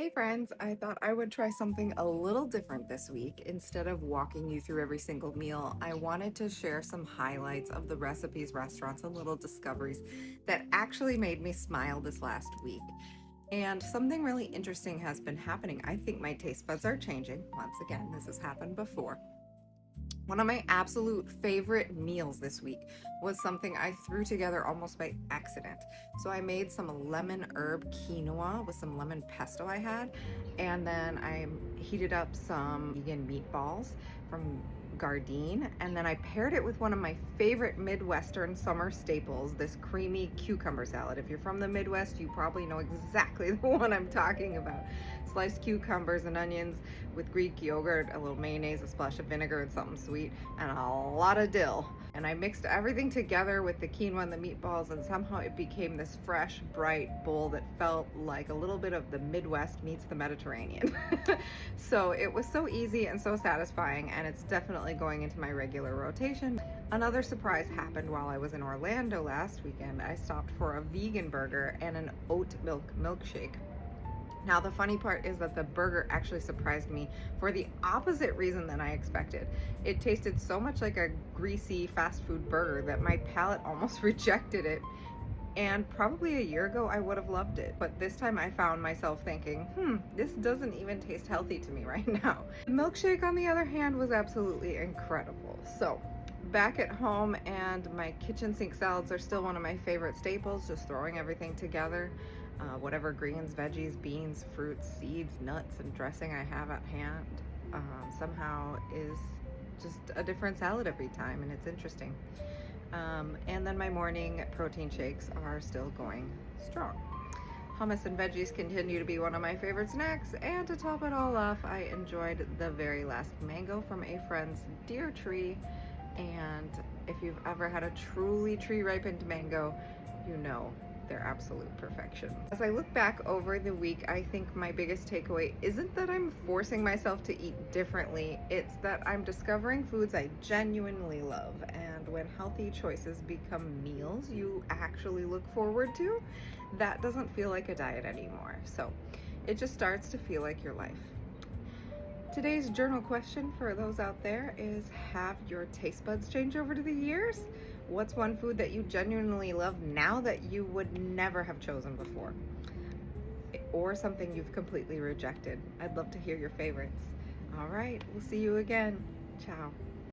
Hey friends, I thought I would try something a little different this week. Instead of walking you through every single meal, I wanted to share some highlights of the recipes, restaurants, and little discoveries that actually made me smile this last week. And something really interesting has been happening. I think my taste buds are changing. Once again, this has happened before. One of my absolute favorite meals this week was something I threw together almost by accident. So I made some lemon herb quinoa with some lemon pesto I had, and then I heated up some vegan meatballs from Gardein, and then I paired it with one of my favorite Midwestern summer staples, this creamy cucumber salad. If you're from the Midwest, you probably know exactly the one I'm talking about. Sliced cucumbers and onions with Greek yogurt, a little mayonnaise, a splash of vinegar, and something sweet, and a lot of dill. And I mixed everything together with the quinoa and the meatballs, and somehow it became this fresh, bright bowl that felt like a little bit of the Midwest meets the Mediterranean. So it was so easy and so satisfying, and it's definitely going into my regular rotation. Another surprise happened while I was in Orlando last weekend. I stopped for a vegan burger and an oat milk milkshake. Now, the funny part is that the burger actually surprised me for the opposite reason than I expected. It tasted so much like a greasy fast food burger that my palate almost rejected it. And probably a year ago, I would have loved it. But this time I found myself thinking, this doesn't even taste healthy to me right now. The milkshake, on the other hand, was absolutely incredible. So, back at home, and my kitchen sink salads are still one of my favorite staples, just throwing everything together. Whatever greens, veggies, beans, fruits, seeds, nuts, and dressing I have at hand somehow is just a different salad every time, and it's interesting. And then my morning protein shakes are still going strong. Hummus and veggies continue to be one of my favorite snacks, and to top it all off, I enjoyed the very last mango from a friend's deer tree. And if you've ever had a truly tree ripened mango, you know they're absolute perfection. As I look back over the week, I think my biggest takeaway isn't that I'm forcing myself to eat differently, it's that I'm discovering foods I genuinely love. And when healthy choices become meals you actually look forward to, that doesn't feel like a diet anymore. So it just starts to feel like your life. Today's journal question for those out there is, have your taste buds changed over the years? What's one food that you genuinely love now that you would never have chosen before? Or something you've completely rejected? I'd love to hear your favorites. All right, we'll see you again. Ciao.